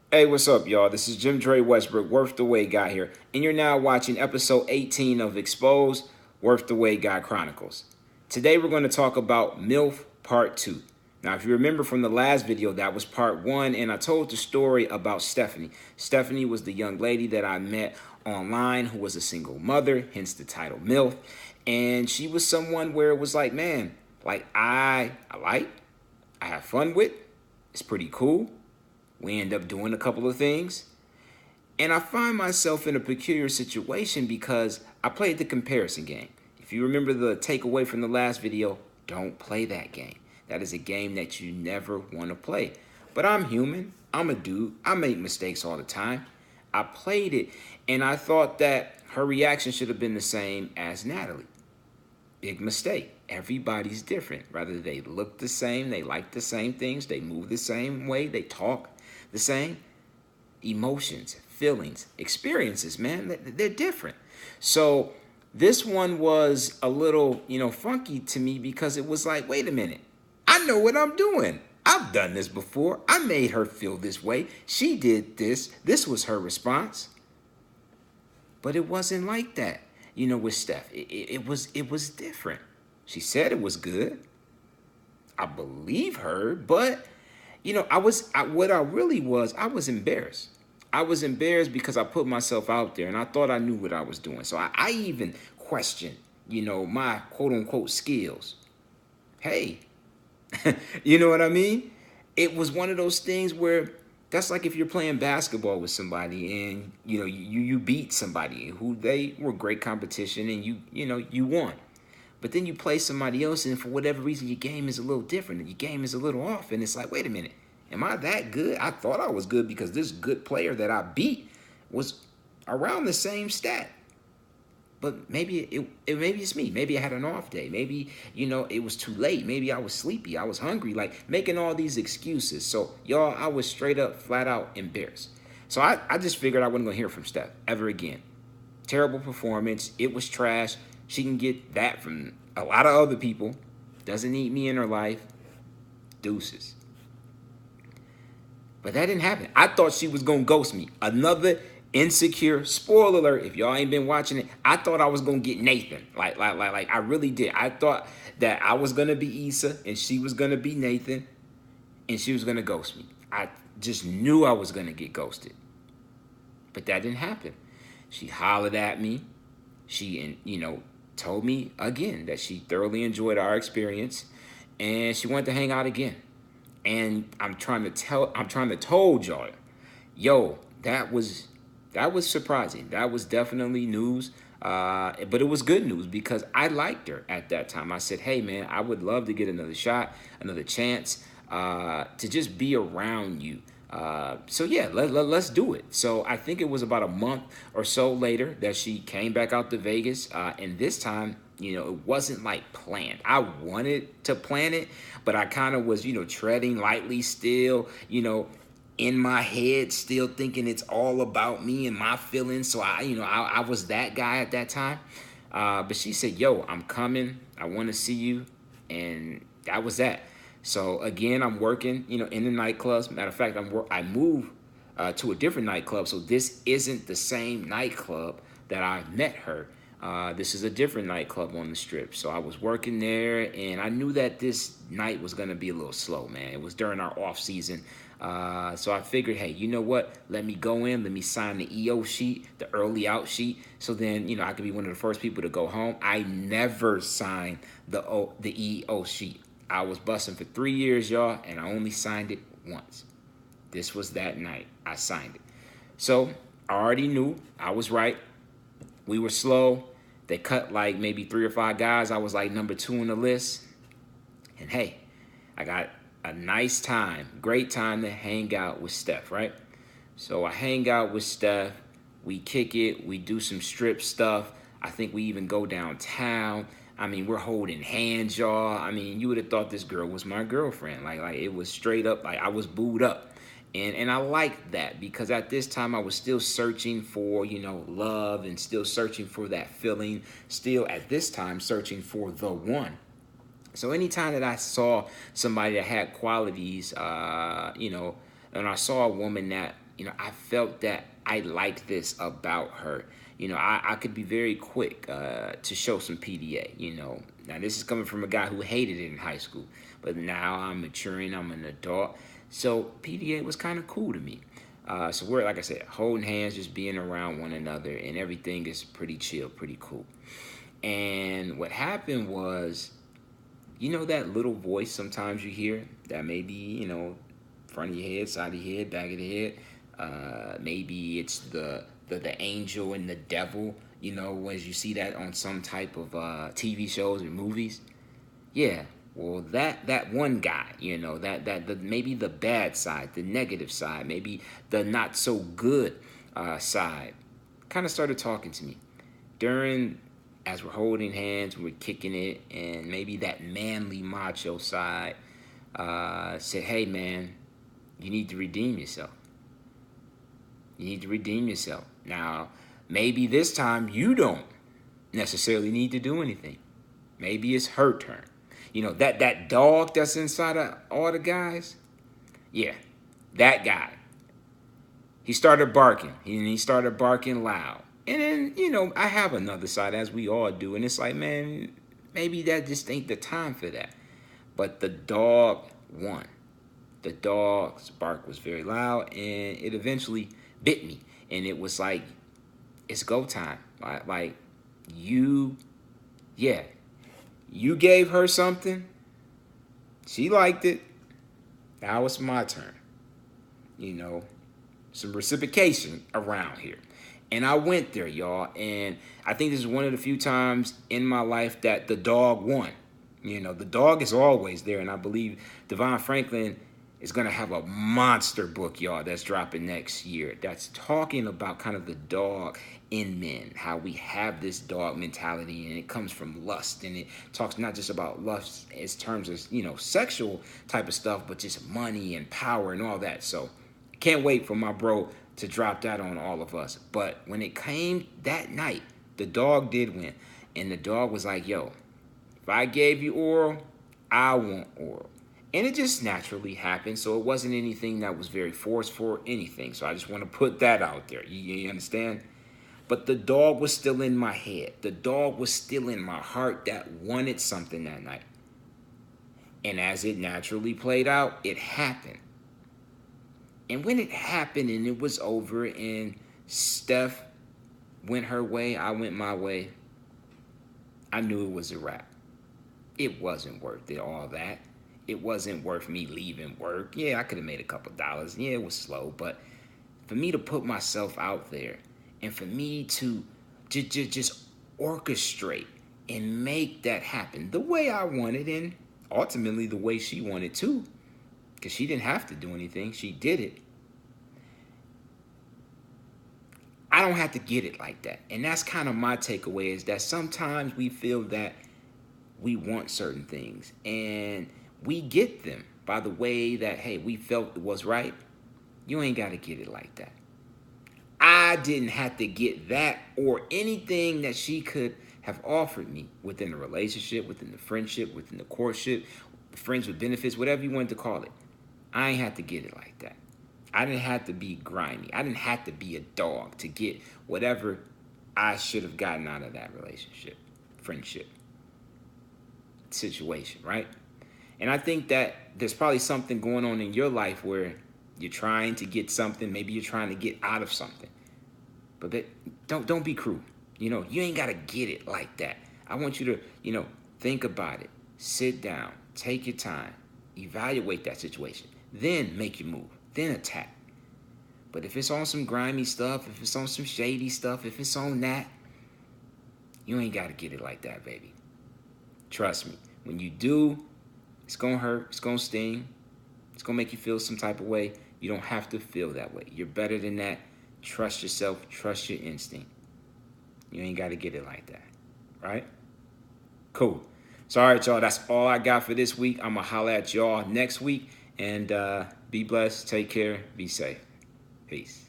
Hey, what's up, y'all? This is Jim Dre Westbrook, Worth the Wait Guy here, and you're now watching episode 18 of Exposed Worth the Wait Guy Chronicles. Today, we're going to talk about MILF Part 2. Now, if you remember from the last video, that was Part 1, and I told the story about Stephanie. Stephanie was the young lady that I met online who was a single mother, hence the title MILF, and she was someone where it was like, man, I have fun with, it's pretty cool. We end up doing a couple of things. And I find myself in a peculiar situation because I played the comparison game. If you remember the takeaway from the last video, don't play that game. That is a game that you never want to play. But I'm human. I'm a dude. I make mistakes all the time. I played it and I thought that her reaction should have been the same as Natalie. Big mistake. Everybody's different. Rather they look the same, they like the same things, they move the same way, they talk the same. Emotions, feelings, experiences, man, they're different. So this one was a little, funky to me because it was like, wait a minute, I know what I'm doing. I've done this before. I made her feel this way. She did this. This was her response. But it wasn't like that, with Steph. It was different. She said it was good. I believe her, but I was embarrassed. I was embarrassed because I put myself out there and I thought I knew what I was doing. So I even questioned, my quote unquote skills. Hey, you know what I mean? It was one of those things where that's like if you're playing basketball with somebody and you beat somebody who they were great competition and you won. But then you play somebody else, and for whatever reason, your game is a little different. And your game is a little off. And it's like, wait a minute, am I that good? I thought I was good because this good player that I beat was around the same stat. But maybe it's me. Maybe I had an off day. Maybe, it was too late. Maybe I was sleepy. I was hungry. Like making all these excuses. So, y'all, I was straight up, flat out embarrassed. So I just figured I wasn't going to hear from Steph ever again. Terrible performance. It was trash. She can get that from a lot of other people. Doesn't need me in her life. Deuces. But that didn't happen. I thought she was going to ghost me. Another insecure. Spoiler alert, if y'all ain't been watching it, I thought I was going to get Nathan. Like I really did. I thought that I was going to be Issa and she was going to be Nathan and she was going to ghost me. I just knew I was going to get ghosted. But that didn't happen. She hollered at me. She, told me again that she thoroughly enjoyed our experience and she wanted to hang out again. And I'm trying to told y'all, yo, that was surprising. That was definitely news. But it was good news because I liked her at that time. I said, hey man, I would love to get another shot, another chance, to just be around you. So yeah, let's do it. So I think it was about a month or so later that she came back out to Vegas. And this time, it wasn't like planned. I wanted to plan it, but I kind of was, treading lightly still, in my head, still thinking it's all about me and my feelings. So I was that guy at that time. But she said, yo, I'm coming. I want to see you. And that was that. So again, I'm working, in the nightclubs. Matter of fact, I moved to a different nightclub. So this isn't the same nightclub that I met her. This is a different nightclub on the strip. So I was working there, and I knew that this night was going to be a little slow, man. It was during our off season. So I figured, hey, you know what? Let me go in. Let me sign the EO sheet, the early out sheet. So then, I could be one of the first people to go home. I never signed the EO sheet. I was busting for 3 years, y'all, and I only signed it once. This was that night I signed it. So I already knew I was right. We were slow. They cut like maybe 3 or 5 guys. I was like number 2 on the list. And hey, I got a nice time, great time to hang out with Steph, right? So I hang out with Steph. We kick it. We do some strip stuff. I think we even go downtown. I mean, we're holding hands, y'all. I mean, you would have thought this girl was my girlfriend. Like it was straight up, like I was booed up. And I liked that because at this time I was still searching for, love and still searching for that feeling. Still at this time searching for the one. So anytime that I saw somebody that had qualities, and I saw a woman that I felt that I liked this about her. I could be very quick to show some PDA. Now this is coming from a guy who hated it in high school, but now I'm maturing, I'm an adult. So PDA was kind of cool to me. So we're, like I said, holding hands, just being around one another, and everything is pretty chill, pretty cool. And what happened was, that little voice sometimes you hear that maybe, front of your head, side of your head, back of the head. Maybe it's the angel and the devil, as you see that on some type of TV shows or movies. Yeah, well, that one guy, that the maybe the bad side, the negative side, maybe the not so good side, kind of started talking to me during, as we're holding hands, we're kicking it, and maybe that manly macho side said, "Hey, man, you need to redeem yourself. You need to redeem yourself. Now, maybe this time you don't necessarily need to do anything. Maybe it's her turn. That dog that's inside of all the guys, yeah, that guy. He started barking, and he started barking loud. And then, I have another side, as we all do, and it's like, man, maybe that just ain't the time for that. But the dog won. The dog's bark was very loud, and it eventually bit me. And it was like, it's go time. Like you gave her something. She liked it. Now it's my turn. Some reciprocation around here. And I went there, y'all. And I think this is one of the few times in my life that the dog won. The dog is always there. And I believe Devon Franklin is going to have a monster book, y'all, that's dropping next year. That's talking about kind of the dog in men, how we have this dog mentality, and it comes from lust. And it talks not just about lust in terms of, sexual type of stuff, but just money and power and all that. So can't wait for my bro to drop that on all of us. But when it came that night, the dog did win. And the dog was like, yo, if I gave you oral, I want oral. And it just naturally happened. So it wasn't anything that was very forceful or anything. So I just want to put that out there. You understand? But the dog was still in my head. The dog was still in my heart that wanted something that night. And as it naturally played out, it happened. And when it happened and it was over and Steph went her way, I went my way, I knew it was a wrap. It wasn't worth it, all that. It wasn't worth me leaving work. Yeah, I could have made a couple dollars. Yeah, it was slow. But for me to put myself out there and for me to just orchestrate and make that happen the way I wanted and ultimately the way she wanted too, because she didn't have to do anything. She did it. I don't have to get it like that. And that's kind of my takeaway, is that sometimes we feel that we want certain things and we get them by the way that, hey, we felt it was right. You ain't got to get it like that. I didn't have to get that or anything that she could have offered me within the relationship, within the friendship, within the courtship, friends with benefits, whatever you wanted to call it. I ain't had to get it like that. I didn't have to be grimy. I didn't have to be a dog to get whatever I should have gotten out of that relationship, friendship, situation, right? And I think that there's probably something going on in your life where you're trying to get something. Maybe you're trying to get out of something. But don't be cruel. You ain't got to get it like that. I want you to, think about it. Sit down. Take your time. Evaluate that situation. Then make your move. Then attack. But if it's on some grimy stuff, if it's on some shady stuff, if it's on that, you ain't got to get it like that, baby. Trust me. When you do, it's going to hurt. It's going to sting. It's going to make you feel some type of way. You don't have to feel that way. You're better than that. Trust yourself. Trust your instinct. You ain't got to get it like that. Right? Cool. So, all right, y'all. That's all I got for this week. I'm going to holler at y'all next week. And be blessed. Take care. Be safe. Peace.